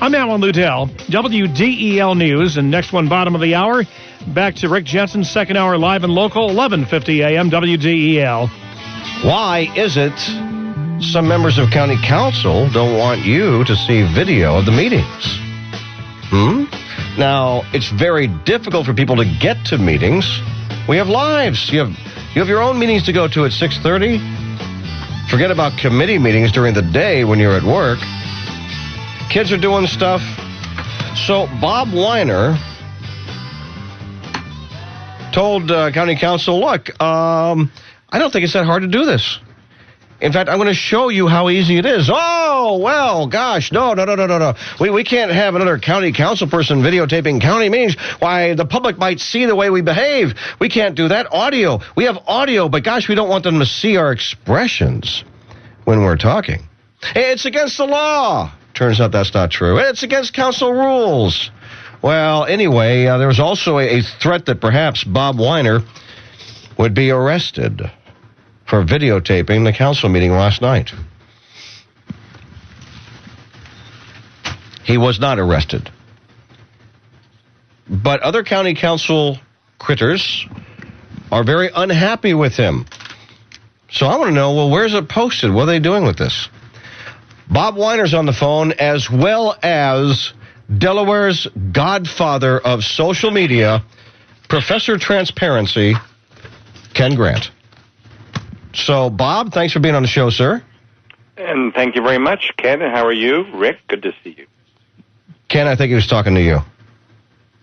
I'm Alan Ludell, WDEL News, and next one, bottom of the hour, back to Rick Jensen, second hour live and local, 11:50 a.m. WDEL. Why is it some members of county council don't want you to see video of the meetings? Now, it's very difficult for people to get to meetings. We have lives. You have your own meetings to go to at 6:30. Forget about committee meetings during the day when you're at work. Kids are doing stuff. So Bob Weiner told county council, look, I don't think it's that hard to do this. In fact, I'm going to show you how easy it is. Oh, well, gosh, no. We can't have another county council person videotaping county meetings. Why, the public might see the way we behave. We can't do that. Audio. We have audio, but gosh, we don't want them to see our expressions when we're talking. It's against the law. Turns out that's not true. It's against council rules. Well, anyway, there was also a threat that perhaps Bob Weiner would be arrested for videotaping the council meeting last night. He was not arrested. But other county council critters are very unhappy with him. So I want to know, well, where's it posted? What are they doing with this? Bob Weiner's on the phone, as well as Delaware's godfather of social media, Professor Transparency, Ken Grant. So, Bob, thanks for being on the show, sir. And thank you very much, Ken. And how are you? Rick, good to see you. Ken, I think he was talking to you.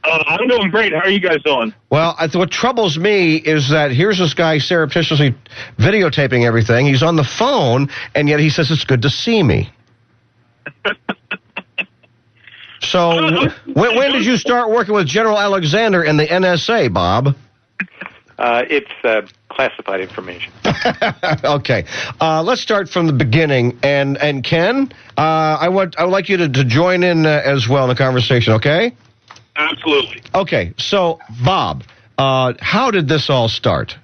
I'm doing great. How are you guys doing? Well, what troubles me is that here's this guy surreptitiously videotaping everything. He's on the phone, and yet he says it's good to see me. So, when did you start working with General Alexander in the NSA, Bob? It's classified information. Okay. Let's start from the beginning. And Ken, I would like you to join in as well in the conversation, okay? Absolutely. Okay, so, Bob, how did this all start?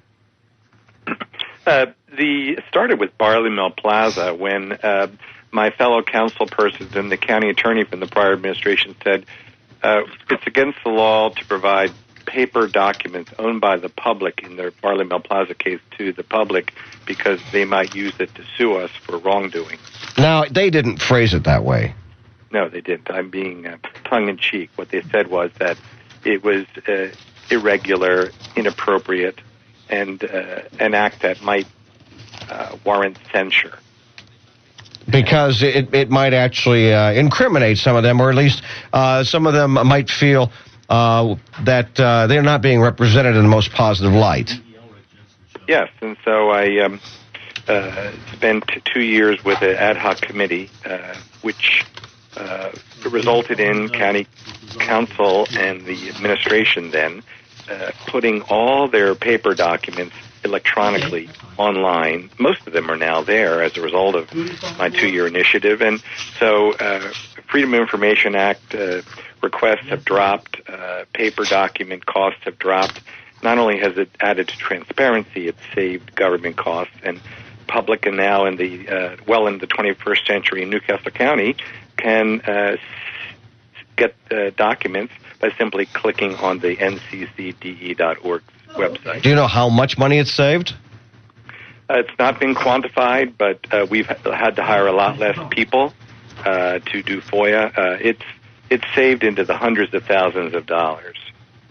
It started with Barley Mill Plaza when my fellow council persons and the county attorney from the prior administration said it's against the law to provide paper documents owned by the public in their Barley Mill Plaza case to the public because they might use it to sue us for wrongdoing. Now, they didn't phrase it that way. No, they didn't. I'm being tongue-in-cheek. What they said was that it was irregular, inappropriate, and an act that might warrant censure. Because it might actually incriminate some of them, or at least some of them might feel that they're not being represented in the most positive light. Yes, and so I spent 2 years with an ad hoc committee, which resulted in county council and the administration then putting all their paper documents electronically online. Most of them are now there as a result of my 2-year initiative. And so Freedom of Information Act requests have dropped, paper document costs have dropped. Not only has it added to transparency, it's saved government costs, and public and now in the well in the 21st century in Newcastle County can get documents by simply clicking on the nccde.org website. Do you know how much money it's saved? It's not been quantified, but we've had to hire a lot less people to do FOIA. It's saved into the hundreds of thousands of dollars.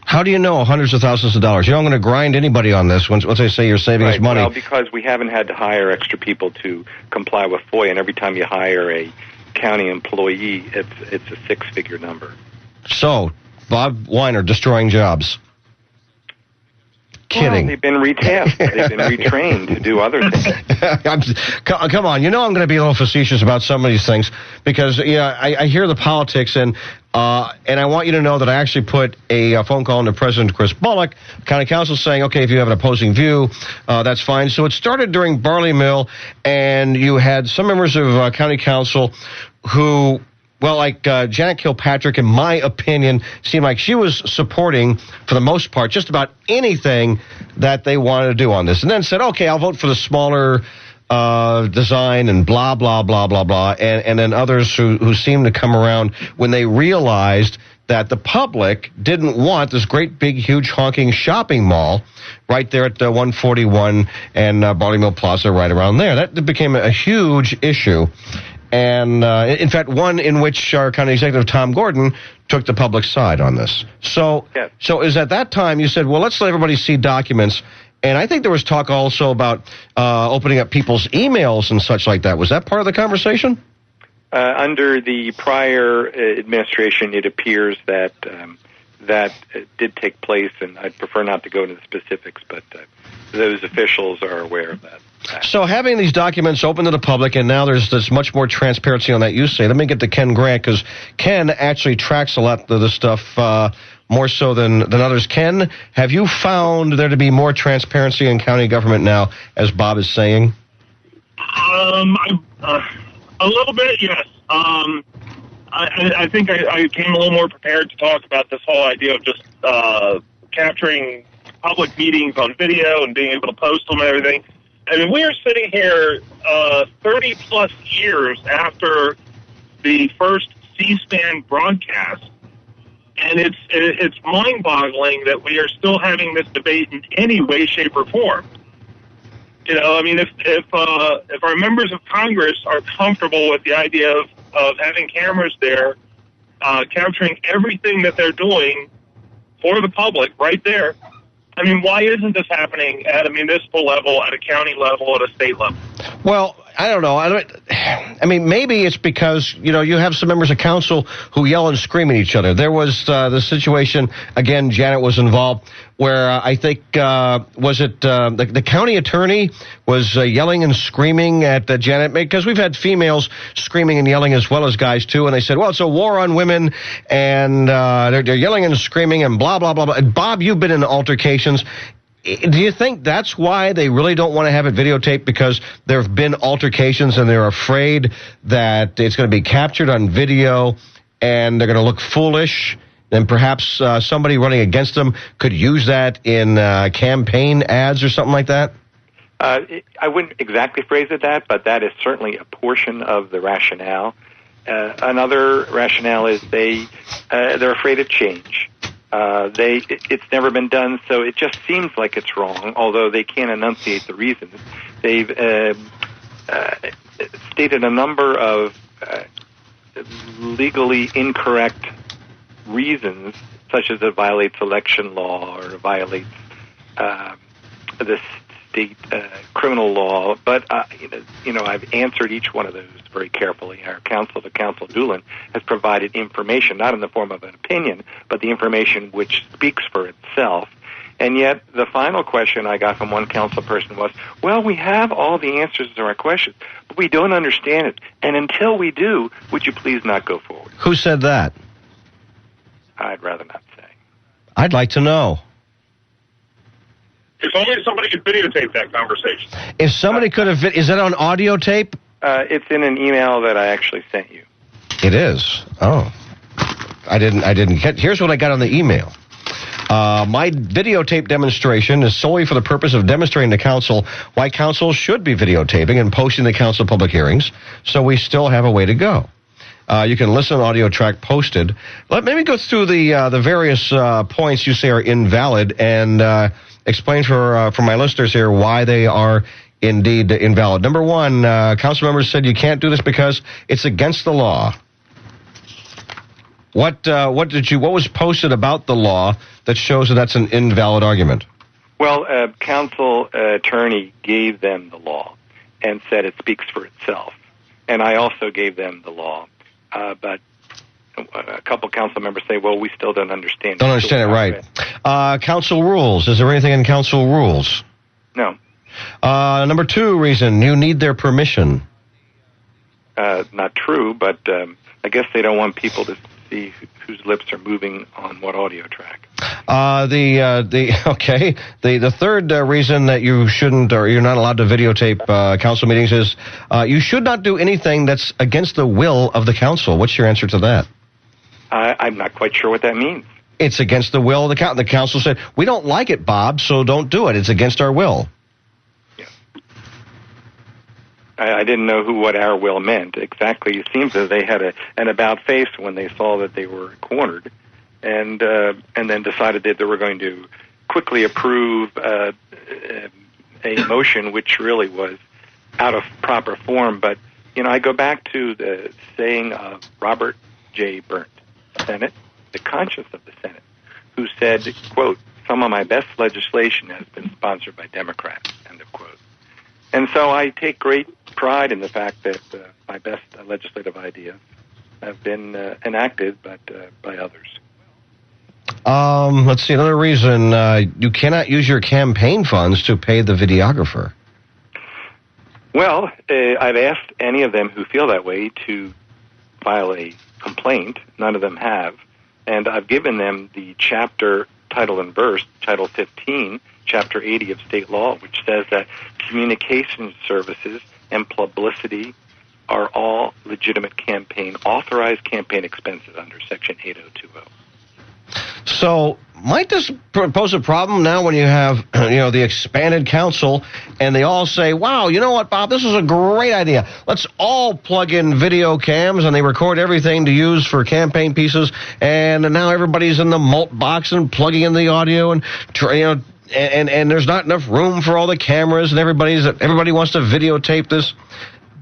How do you know hundreds of thousands of dollars? You're not going to grind anybody on this once they say you're saving us money. Well, because we haven't had to hire extra people to comply with FOIA, and every time you hire a county employee, it's a six-figure number. So, Bob Weiner destroying jobs. Kidding. Well, they've been retasked. They've been retrained to do other things. Come on, you know I'm going to be a little facetious about some of these things because I hear the politics and I want you to know that I actually put a phone call into President Chris Bullock, County Council, saying, okay, if you have an opposing view, that's fine. So it started during Barley Mill, and you had some members of County Council who, well, like Janet Kilpatrick, in my opinion, seemed like she was supporting, for the most part, just about anything that they wanted to do on this. And then said, okay, I'll vote for the smaller design and blah, blah, blah, blah, blah, and then others who seem to come around when they realized that the public didn't want this great, big, huge, honking shopping mall right there at 141 and Barley Mill Plaza right around there. That became a huge issue. And, in fact, one in which our county executive, Tom Gordon, took the public side on this. So is at that time you said, well, let's let everybody see documents. And I think there was talk also about opening up people's emails and such like that. Was that part of the conversation? Under the prior administration, it appears that that did take place, and I'd prefer not to go into the specifics, but those officials are aware of that. So having these documents open to the public, and now there's much more transparency on that, you say. Let me get to Ken Grant, because Ken actually tracks a lot of this stuff more so than others. Ken, have you found there to be more transparency in county government now, as Bob is saying? A little bit, yes. I think I came a little more prepared to talk about this whole idea of just capturing public meetings on video and being able to post them and everything. I mean, we are sitting here 30-plus years after the first C-SPAN broadcast, and it's mind-boggling that we are still having this debate in any way, shape, or form. You know, I mean, if our members of Congress are comfortable with the idea of having cameras there, capturing everything that they're doing for the public right there, I mean, why isn't this happening at a municipal level, at a county level, at a state level? Well, I don't know. I mean, maybe it's because, you know, you have some members of council who yell and scream at each other. There was the situation, again, Janet was involved, where I think, was it the county attorney was yelling and screaming at Janet, because we've had females screaming and yelling as well as guys, too, and they said, well, it's a war on women, and they're yelling and screaming and blah, blah, blah, blah. And Bob, you've been in altercations. Do you think that's why they really don't want to have it videotaped, because there have been altercations and they're afraid that it's going to be captured on video and they're going to look foolish, and perhaps somebody running against them could use that in campaign ads or something like that? I wouldn't exactly phrase it that, but that is certainly a portion of the rationale. Another rationale is they're afraid of change. It's never been done, so it just seems like it's wrong, although they can't enunciate the reasons. They've stated a number of legally incorrect reasons, such as it violates election law or violates the state criminal law. But you know, I've answered each one of those very carefully. Our counsel, the Counsel Doolin, has provided information, not in the form of an opinion, but the information which speaks for itself. And yet, the final question I got from one council person was, well, we have all the answers to our questions, but we don't understand it. And until we do, would you please not go forward? Who said that? I'd rather not say. I'd like to know. If only somebody could videotape that conversation. If somebody could have, is that on audio tape? It's in an email that I actually sent you. It is. Oh, I didn't get. Here's what I got on the email. My videotape demonstration is solely for the purpose of demonstrating to council why council should be videotaping and posting the council public hearings. So we still have a way to go. You can listen to audio track posted. Let me go through the various points you say are invalid and explain for my listeners here why they are indeed invalid. Number one, council members said you can't do this because it's against the law. What was posted about the law that shows that that's an invalid argument? Well, council attorney gave them the law and said it speaks for itself. And I also gave them the law. But a couple council members say, well, we still don't understand. Don't understand it, right. Council rules. Is there anything in council rules? No. Number two reason, you need their permission. Not true, but I guess they don't want people to see whose lips are moving on what audio track. The third reason that you shouldn't, or you're not allowed to videotape council meetings is you should not do anything that's against the will of the council. What's your answer to that? I'm not quite sure what that means. It's against the will of the council. The council said, we don't like it, Bob, so don't do it. It's against our will. Yeah. I didn't know what our will meant exactly. It seems that they had an about face when they saw that they were cornered, and then decided that they were going to quickly approve a motion which really was out of proper form. But I go back to the saying of Robert J. Berndt, Senate, the conscience of the Senate, who said, quote, "Some of my best legislation has been sponsored by Democrats," end of quote. And so I take great pride in the fact that my best legislative ideas have been enacted, but by others. Let's see, another reason you cannot use your campaign funds to pay the videographer. Well, I've asked any of them who feel that way to file a complaint. None of them have. And I've given them the chapter, title and verse, Title 15, Chapter 80 of state law, which says that communications services and publicity are all legitimate authorized campaign expenses under Section 8020. So might this pose a problem now when you have, the expanded council and they all say, wow, you know what, Bob, this is a great idea. Let's all plug in video cams and they record everything to use for campaign pieces. And now everybody's in the mult box and plugging in the audio and there's not enough room for all the cameras and everybody wants to videotape this.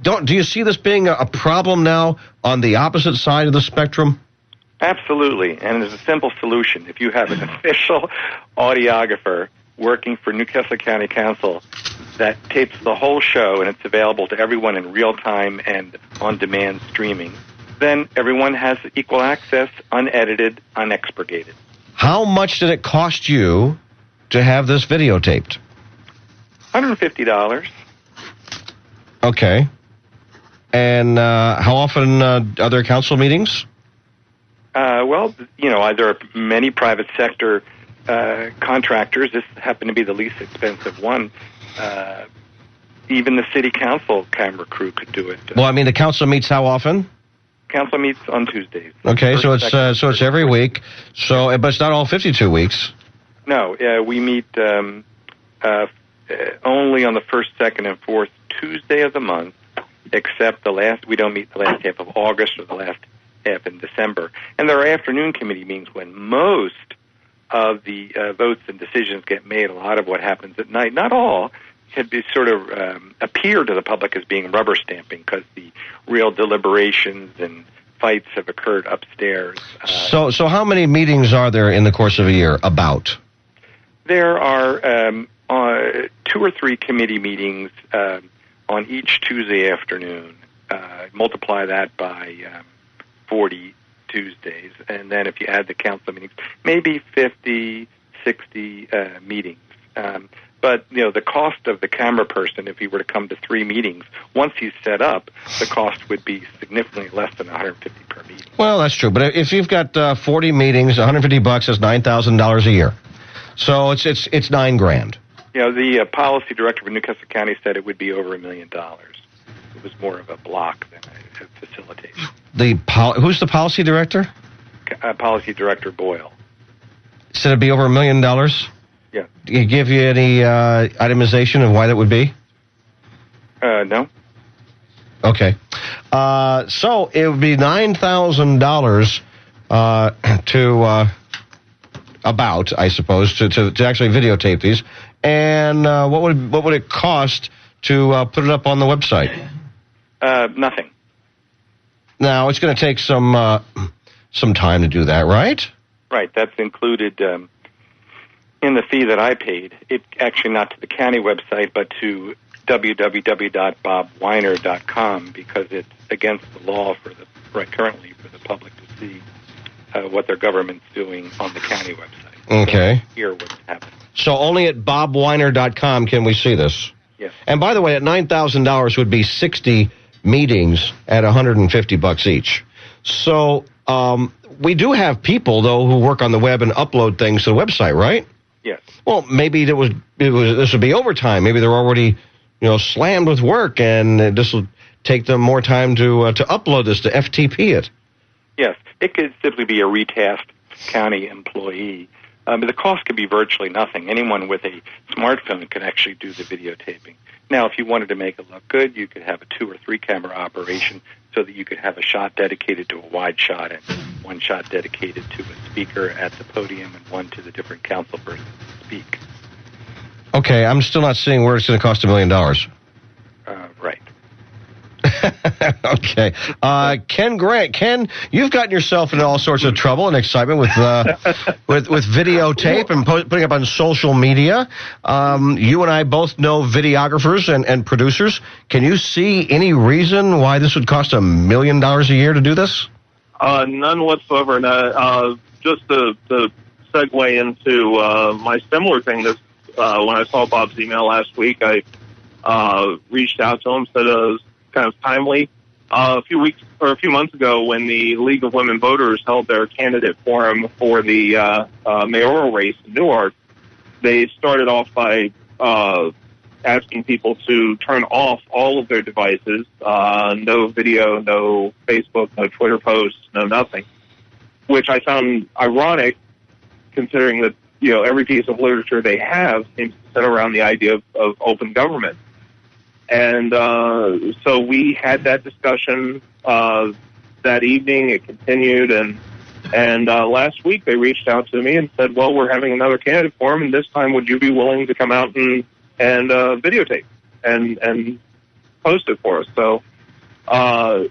Do you see this being a problem now on the opposite side of the spectrum? Absolutely, and there's a simple solution. If you have an official audiographer working for Newcastle County Council that tapes the whole show and it's available to everyone in real time and on-demand streaming, then everyone has equal access, unedited, unexpurgated. How much did it cost you to have this videotaped? $150. Okay. And how often are there council meetings? There are many private sector contractors. This happened to be the least expensive one. Even the city council camera crew could do it. Well, the council meets how often? Council meets on Tuesdays. Okay, so it's every week. So, but it's not all 52 weeks. No, we meet only on the first, second, and fourth Tuesday of the month, except we don't meet the last half of August or the last half in December. And there are afternoon committee meetings when most of the votes and decisions get made. A lot of what happens at night, not all, can be sort of appear to the public as being rubber stamping because the real deliberations and fights have occurred upstairs. So how many meetings are there in the course of a year, about? There are 2 or 3 committee meetings on each Tuesday afternoon. Multiply that by 40 Tuesdays, and then if you add the council meetings, maybe 50, 60 meetings. But, the cost of the camera person, if he were to come to 3 meetings, once he's set up, the cost would be significantly less than $150 per meeting. Well, that's true, but if you've got 40 meetings, $150 is $9,000 a year. So it's $9,000. The policy director for Newcastle County said it would be over $1 million. It was more of a block than a facilitation. Who's the policy director? Policy Director Boyle. Said it'd be over $1 million? Yeah. Did he give you any itemization of why that would be? No. Okay. So it would be $9,000 I suppose, to actually videotape these. And what would it cost to put it up on the website? Nothing. Now, it's going to take some time to do that, right? Right. That's included in the fee that I paid. It actually not to the county website, but to www.bobweiner.com because it's against the law currently for the public to see what their government's doing on the county website. Okay. So hear what's happening. So only at bobweiner.com can we see this? Yes. And by the way, at $9,000 would be 60 meetings at $150 each. So we do have people though who work on the web and upload things to the website, right? Yes. Well, maybe this would be overtime. Maybe they're already slammed with work, and this will take them more time to upload this, to FTP it. Yes, it could simply be a retasked county employee. The cost could be virtually nothing. Anyone with a smartphone can actually do the videotaping. Now, if you wanted to make it look good, you could have a 2 or 3 camera operation so that you could have a shot dedicated to a wide shot and one shot dedicated to a speaker at the podium and one to the different council persons to speak. Okay, I'm still not seeing where it's going to cost $1 million. Right. Okay. Ken Grant. Ken, you've gotten yourself into all sorts of trouble and excitement with videotape and putting up on social media. You and I both know videographers and producers. Can you see any reason why this would cost $1 million a year to do this? None whatsoever. And, just to segue into my similar thing, when I saw Bob's email last week, I reached out to him, said it was kind of timely. A few months ago, when the League of Women Voters held their candidate forum for the mayoral race in Newark, they started off by asking people to turn off all of their devices, no video, no Facebook, no Twitter posts, no nothing, which I found ironic considering that, every piece of literature they have seems to center around the idea of open government. And so we had that discussion that evening. It continued, and last week they reached out to me and said, "Well, we're having another candidate forum, and this time would you be willing to come out and videotape and post it for us?" So, I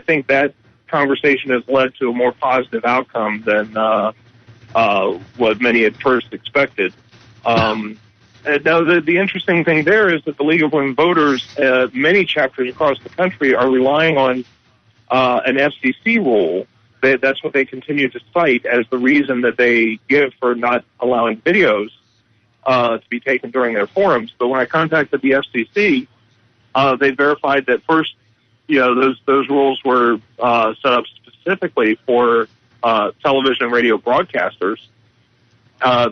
think that conversation has led to a more positive outcome than what many at first expected. And now, the interesting thing there is that the League of Women Voters, many chapters across the country, are relying on an FCC rule. That's what they continue to cite as the reason that they give for not allowing videos to be taken during their forums. But when I contacted the FCC, they verified that first, those rules were set up specifically for television and radio broadcasters.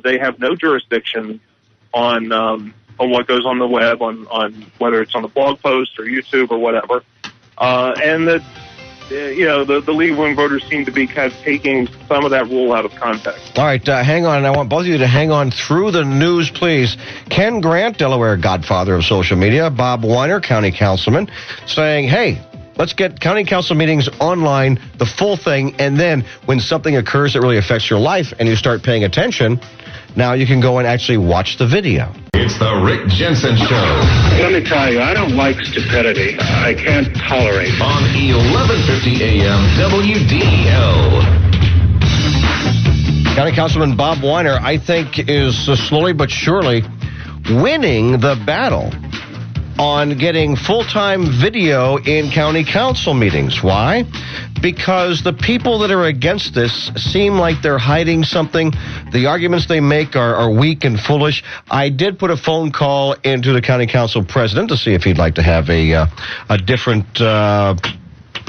They have no jurisdiction on what goes on the web, on whether it's on the blog post or YouTube or whatever, and that the League of Women Voters seem to be kind of taking some of that rule out of context. All right, hang on. I want both of you to hang on through the news, please. Ken Grant, Delaware godfather of social media, Bob Weiner, county councilman, saying, hey, let's get county council meetings online, the full thing, and then when something occurs that really affects your life and you start paying attention, now you can go and actually watch the video. It's the Rick Jensen Show. Let me tell you, I don't like stupidity. I can't tolerate it. On 1150 AM WDEL. County Councilman Bob Weiner, I think, is slowly but surely winning the battle on getting full-time video in county council meetings. Why? Because the people that are against this seem like they're hiding something. The arguments they make are weak and foolish. I did put a phone call into the county council president to see if he'd like to have a different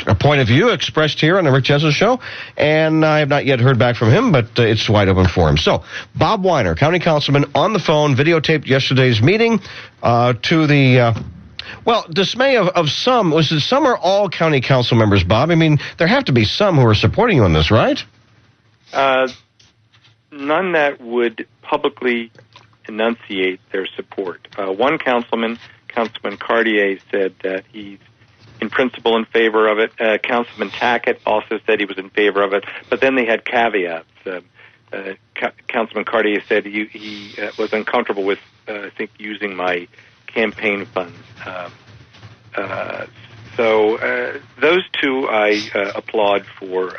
a point of view expressed here on the Rick Jensen Show, and I have not yet heard back from him, but it's wide open for him. So, Bob Weiner, county councilman, on the phone, videotaped yesterday's meeting to the dismay of some. Was it some or all county council members, Bob? I mean, there have to be some who are supporting you on this, right? None that would publicly enunciate their support. One Councilman Cartier, said that he's in principle in favor of it. Councilman Tackett also said he was in favor of it, but then they had caveats. Councilman Cartier said he was uncomfortable with, I think, using my campaign funds. So those two I applaud for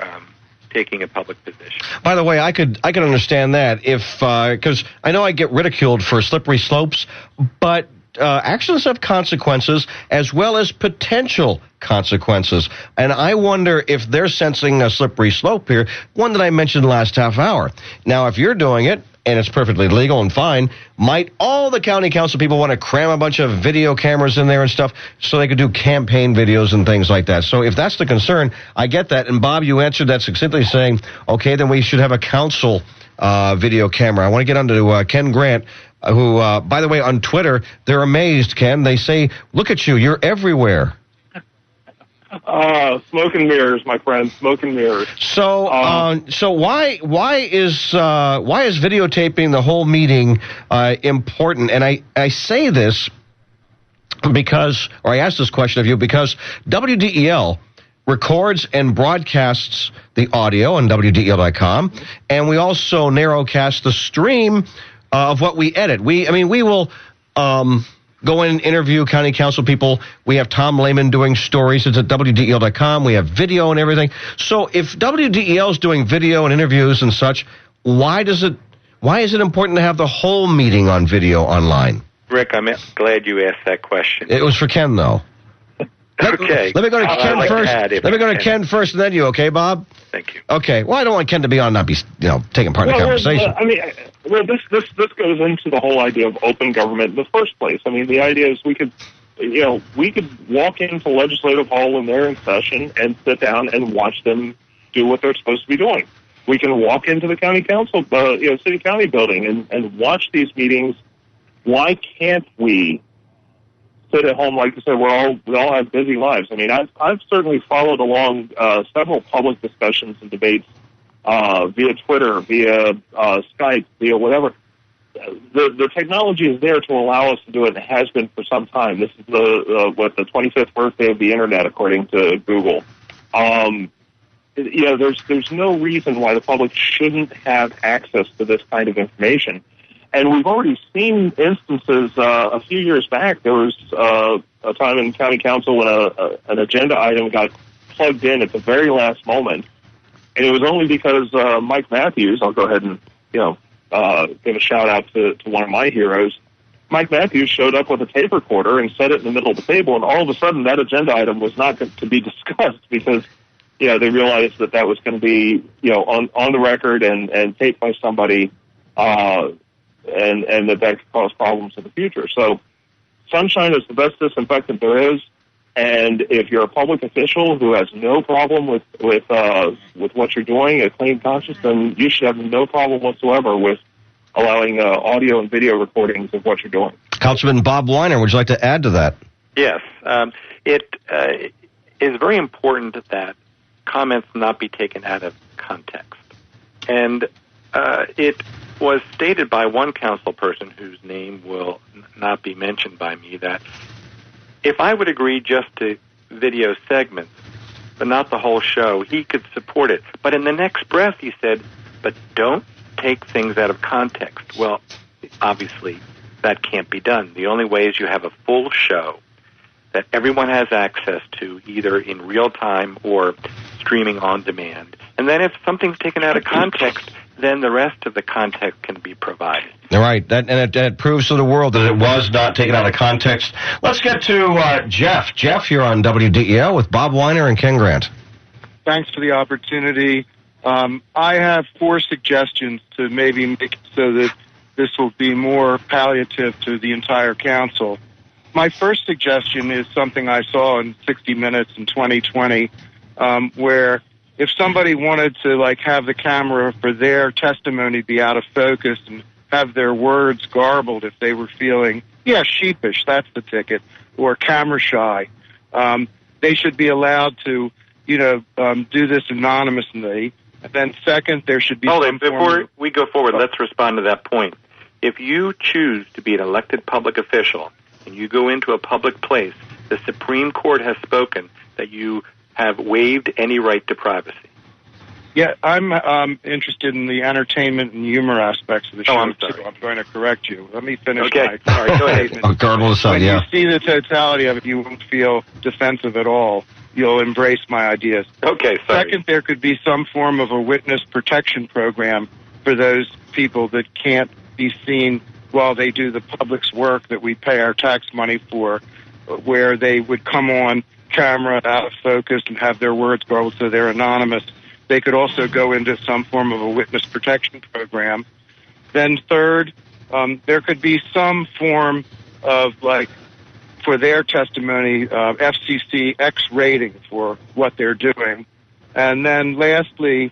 taking a public position. By the way, I could understand that if because I know I get ridiculed for slippery slopes, but actions have consequences as well as potential consequences. And I wonder if they're sensing a slippery slope here, one that I mentioned last half hour. Now, if you're doing it, and it's perfectly legal and fine, might all the county council people want to cram a bunch of video cameras in there and stuff so they could do campaign videos and things like that? So if that's the concern, I get that. And Bob, you answered that succinctly saying, okay, then we should have a council video camera. I want to get on to Ken Grant, who, by the way, on Twitter, they're amazed, Ken. They say, look at you, you're everywhere. Smoke and mirrors, my friend. Smoke and mirrors. So, so why is videotaping the whole meeting important? And I say this I asked this question of you because WDEL records and broadcasts the audio on WDEL.com, and we also narrowcast the stream of what we edit. We will go in and interview county council people. We have Tom Lehman doing stories. It's at WDEL.com. We have video and everything. So if WDEL is doing video and interviews and such, why is it important to have the whole meeting on video online? Rick, I'm glad you asked that question. It was for Ken, though. Okay. Let me go to Ken first. Let me go to Ken first, and then you. Okay, Bob? Thank you. Okay. Well, I don't want Ken to be on, not be, taking part in the conversation. This goes into the whole idea of open government in the first place. I mean, the idea is we could walk into Legislative Hall when they're in session and sit down and watch them do what they're supposed to be doing. We can walk into the county council, city county building and watch these meetings. Why can't we sit at home? Like you said, we all have busy lives. I mean, I've certainly followed along several public discussions and debates via Twitter, via Skype, via whatever. The technology is there to allow us to do it, and it has been for some time. This is the 25th birthday of the internet, according to Google. There's no reason why the public shouldn't have access to this kind of information. And we've already seen instances. A few years back, there was a time in county council when an agenda item got plugged in at the very last moment, and it was only because Mike Matthews. I'll go ahead and give a shout out to one of my heroes. Mike Matthews showed up with a tape recorder and set it in the middle of the table, and all of a sudden that agenda item was not to be discussed because they realized that was going to be on the record and taped by somebody. And that could cause problems in the future. So sunshine is the best disinfectant there is. And if you're a public official who has no problem with what you're doing, a clean conscience, then you should have no problem whatsoever with allowing audio and video recordings of what you're doing. Councilman Bob Weiner, would you like to add to that? Yes. It is very important that comments not be taken out of context. And it was stated by one council person whose name will not be mentioned by me that if I would agree just to video segments, but not the whole show, he could support it. But in the next breath, he said, but don't take things out of context. Well, obviously, that can't be done. The only way is you have a full show that everyone has access to, either in real time or streaming on demand. And then if something's taken out of context, then the rest of the context can be provided. All right. It proves to the world that it was not taken out of context. Let's get to Jeff. Jeff, you're on WDEL with Bob Weiner and Ken Grant. Thanks for the opportunity. I have 4 suggestions to maybe make it so that this will be more palliative to the entire council. My first suggestion is something I saw in 60 Minutes in 2020, where if somebody wanted to have the camera for their testimony be out of focus and have their words garbled if they were feeling, sheepish, that's the ticket, or camera shy, they should be allowed to, do this anonymously. And then second, there should be before we go forward, let's respond to that point. If you choose to be an elected public official and you go into a public place, the Supreme Court has spoken that you have waived any right to privacy. Yeah, I'm interested in the entertainment and humor aspects of the show. I'm sorry. Too. I'm going to correct you. Let me finish my All right, go ahead. When you see the totality of it, you won't feel defensive at all. You'll embrace my ideas. Okay, sorry. Second, there could be some form of a witness protection program for those people that can't be seen while they do the public's work that we pay our tax money for, where they would come on camera out of focus and have their words garbled so they're anonymous. They could also go into some form of a witness protection program. Then third, there could be some form of, for their testimony, FCC X rating for what they're doing. And then lastly,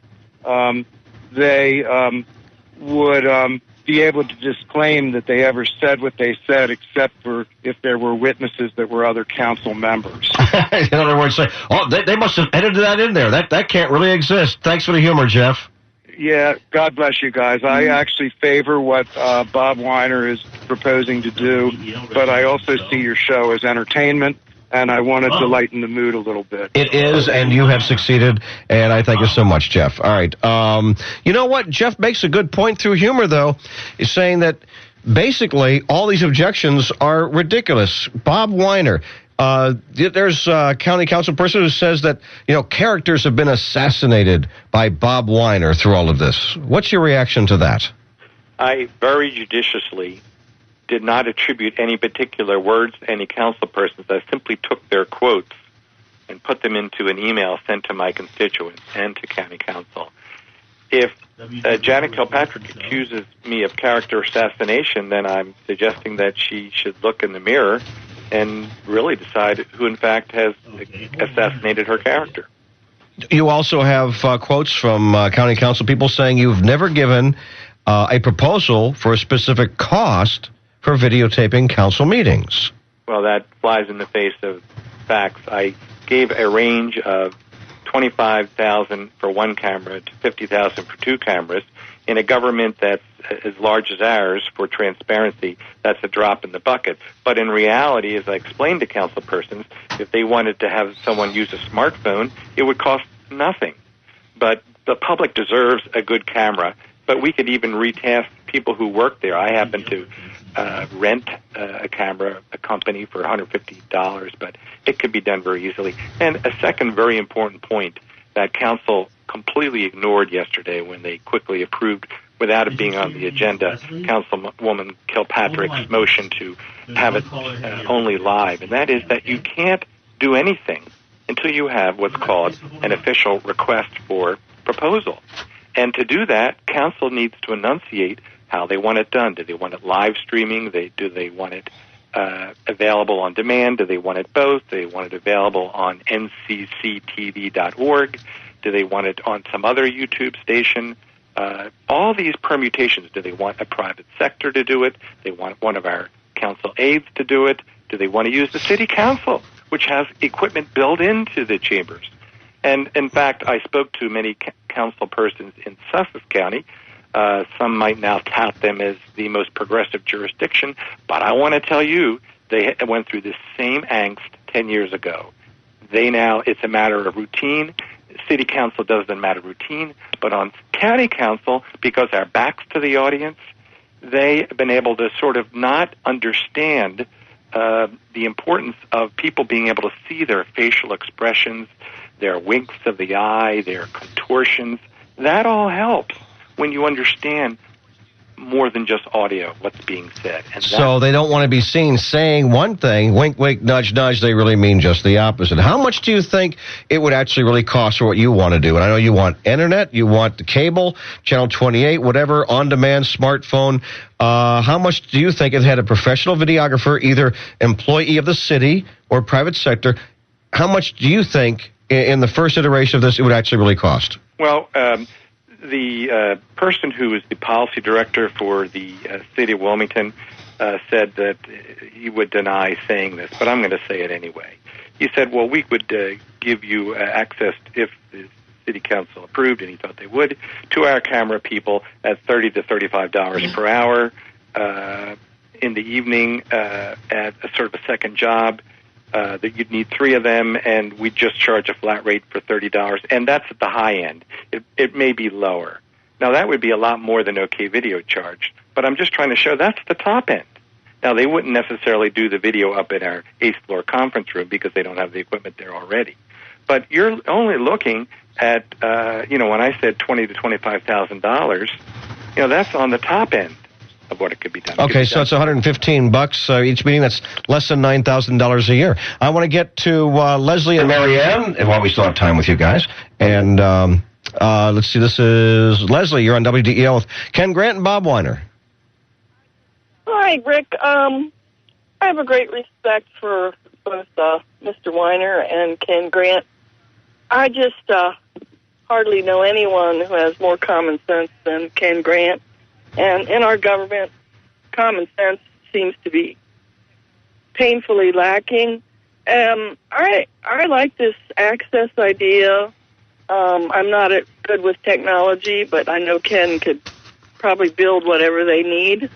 they would be able to disclaim that they ever said what they said, except for if there were witnesses that were other council members. In other words, say, they must have edited that in there. That can't really exist. Thanks for the humor, Jeff. Yeah, God bless you guys. I actually favor what Bob Weiner is proposing to do, but I also see your show as entertainment, and I wanted to lighten the mood a little bit. It is, and you have succeeded, and I thank you so much, Jeff. All right. You know what? Jeff makes a good point through humor, though. He's saying that basically all these objections are ridiculous. Bob Weiner. There's a county council person who says that, characters have been assassinated by Bob Weiner through all of this. What's your reaction to that? I very judiciously did not attribute any particular words to any council persons. I simply took their quotes and put them into an email sent to my constituents and to county council. If Janet Kilpatrick accuses me of character assassination, then I'm suggesting that she should look in the mirror and really decide who, in fact, has assassinated her character. You also have quotes from county council people saying you've never given a proposal for a specific cost for videotaping council meetings. Well, that flies in the face of facts. I gave a range of $25,000 for one camera to $50,000 for two cameras. In a government that's as large as ours, for transparency, that's a drop in the bucket. But in reality, as I explained to council persons, if they wanted to have someone use a smartphone, it would cost nothing. But the public deserves a good camera. But we could even retask people who work there. I happen to rent a camera, a company, for $150, but it could be done very easily. And a second very important point that council completely ignored yesterday when they quickly approved, without it being on the agenda, Councilwoman Kilpatrick's motion to have it only live, and that is that you can't do anything until you have what's called an official request for proposal. And to do that, council needs to enunciate how they want it done. Do they want it live streaming? Do they want it available on demand? Do they want it both? Do they want it available on ncctv.org? Do they want it on some other YouTube station? All these permutations. Do they want a private sector to do it? They want one of our council aides to do it? Do they want to use the city council, which has equipment built into the chambers? And in fact, I spoke to many council persons in Suffolk County. Some might now tout them as the most progressive jurisdiction, but I want to tell you, they went through this same angst 10 years ago. It's a matter of routine. City council doesn't matter routine, but on county council, because our backs to the audience, they've been able to sort of not understand the importance of people being able to see their facial expressions, their winks of the eye, their contortions. That all helps when you understand more than just audio, what's being said. And so they don't want to be seen saying one thing, wink, wink, nudge, nudge, they really mean just the opposite. How much do you think it would actually really cost for what you want to do? And I know you want internet, you want the cable, Channel 28, whatever, on-demand, smartphone. How much do you think it had a professional videographer, either employee of the city or private sector? How much do you think in the first iteration of this it would actually really cost? Well, the person who is the policy director for the city of Wilmington said that he would deny saying this, but I'm going to say it anyway. He said, well, we would give you access, if the city council approved, and he thought they would, to our camera people at $30 to $35 per hour in the evening at a sort of a second job. That you'd need 3 of them, and we'd just charge a flat rate for $30, and that's at the high end. It may be lower. Now, that would be a lot more than OK Video charged, but I'm just trying to show that's the top end. Now, they wouldn't necessarily do the video up in our 8th floor conference room because they don't have the equipment there already. But you're only looking at, when I said $20,000 to $25,000, that's on the top end of what it could be done. Okay, so it's $115 each meeting. That's less than $9,000 a year. I want to get to Leslie and Marianne, while we still have time with you guys. And let's see, this is Leslie. You're on WDEL with Ken Grant and Bob Weiner. Hi, Rick. I have a great respect for both Mr. Weiner and Ken Grant. I just hardly know anyone who has more common sense than Ken Grant. And in our government, common sense seems to be painfully lacking. I like this access idea I'm not good with technology, but I know Ken could probably build whatever they need.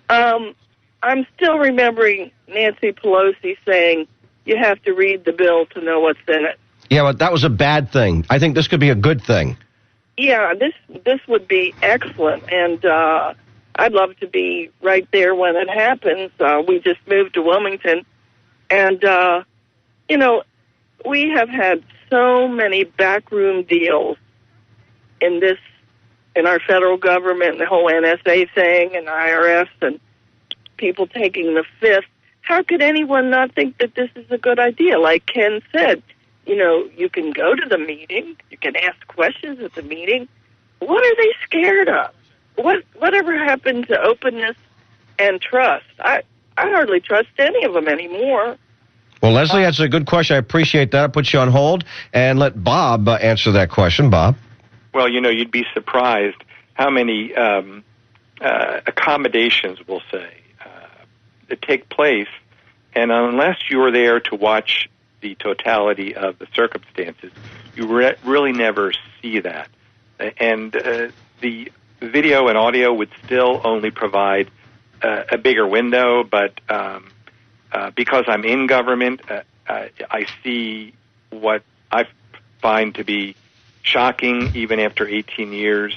I'm still remembering Nancy Pelosi saying you have to read the bill to know what's in it. Yeah, but that was a bad thing. I think this could be a good thing. Yeah, this would be excellent, and I'd love to be right there when it happens. We just moved to Wilmington, and, we have had so many backroom deals in our federal government, the whole NSA thing and IRS and people taking the fifth. How could anyone not think that this is a good idea? Like Ken said, you can go to the meeting, you can ask questions at the meeting. What are they scared of? Whatever happened to openness and trust? I hardly trust any of them anymore. Well, Leslie, that's a good question. I appreciate that. I'll put you on hold and let Bob answer that question. Bob? Well, you'd be surprised how many accommodations, we'll say, that take place, and unless you're there to watch the totality of the circumstances, you really never see that. And the video and audio would still only provide a bigger window, but because I'm in government, I see what I find to be shocking even after 18 years.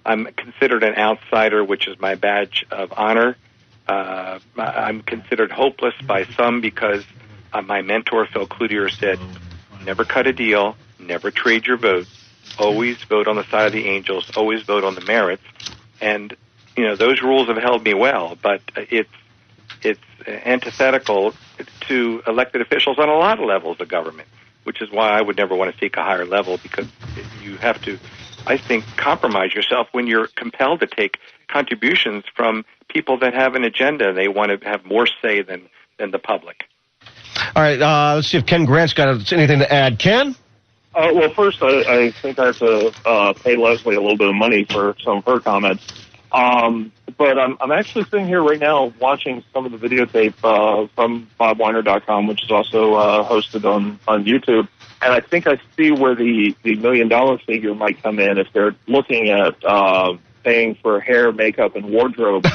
I'm considered an outsider, which is my badge of honor. I'm considered hopeless by some because my mentor, Phil Cloutier, said, never cut a deal, never trade your vote, always vote on the side of the angels, always vote on the merits. And, those rules have held me well, but it's antithetical to elected officials on a lot of levels of government, which is why I would never want to seek a higher level, because you have to, I think, compromise yourself when you're compelled to take contributions from people that have an agenda. They want to have more say than the public. All right, let's see if Ken Grant's got anything to add. Ken? Well, first, I think I have to pay Leslie a little bit of money for some of her comments. But I'm actually sitting here right now watching some of the videotape from BobWeiner.com, which is also hosted on YouTube. And I think I see where the $1 million figure might come in if they're looking at paying for hair, makeup, and wardrobe.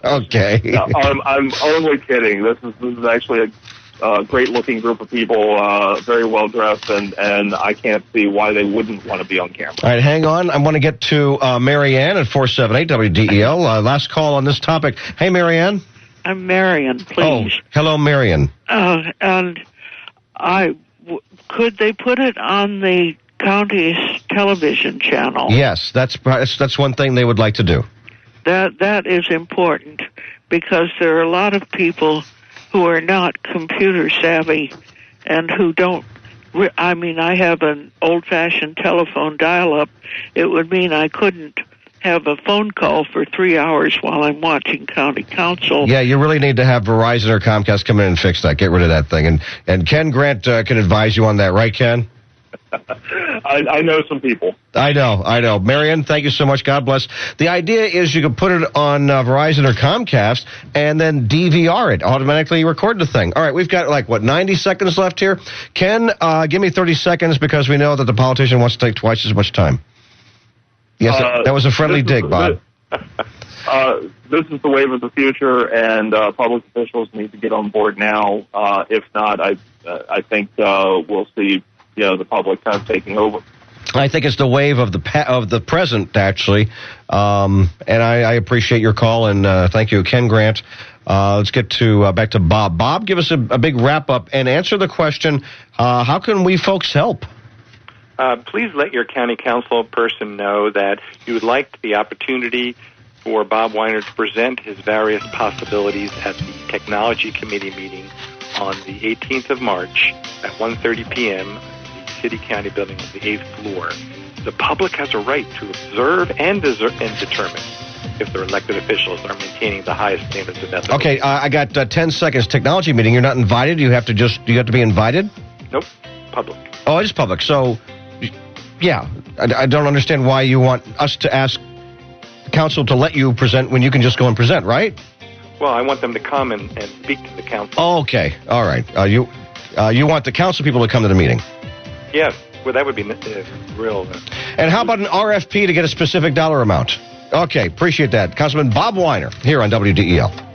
Okay. I'm only kidding. This is actually a great-looking group of people, very well-dressed, and I can't see why they wouldn't want to be on camera. All right, hang on. I want to get to Marianne at 478 WDEL. Last call on this topic. Hey, Marianne. I'm Marion, please. Oh, hello, Marion. And could they put it on the county's television channel? Yes, that's one thing they would like to do. That is important, because there are a lot of people who are not computer savvy and who don't. I have an old-fashioned telephone dial-up. It would mean I couldn't have a phone call for 3 hours while I'm watching county council. Yeah, you really need to have Verizon or Comcast come in and fix that. Get rid of that thing. And Ken Grant can advise you on that, right, Ken? I know some people. I know. Marion, thank you so much. God bless. The idea is you can put it on Verizon or Comcast and then DVR it, automatically record the thing. All right, we've got 90 seconds left here. Ken, give me 30 seconds because we know that the politician wants to take twice as much time. Yes, that was a friendly dig, Bob. This is the wave of the future, and public officials need to get on board now. If not, I think we'll see the public kind of taking over. I think it's the wave of the present, actually, and I appreciate your call, and thank you, Ken Grant. Let's get back to Bob. Bob, give us a big wrap-up and answer the question, how can we folks help? Please let your county council person know that you would like the opportunity for Bob Weiner to present his various possibilities at the Technology Committee meeting on the 18th of March at 1:30 p.m. City County Building on the 8th floor. The public has a right to observe and determine if their elected officials are maintaining the highest standards of ethics. Okay, I got 10 seconds. Technology meeting. You're not invited. You have to be invited. Nope, public. Oh, it is public. So, yeah, I don't understand why you want us to ask council to let you present when you can just go and present, right? Well, I want them to come and speak to the council. Okay, all right. You want the council people to come to the meeting. Yes, well, that would be real. And how about an RFP to get a specific dollar amount? Okay, appreciate that. Councilman Bob Weiner here on WDEL.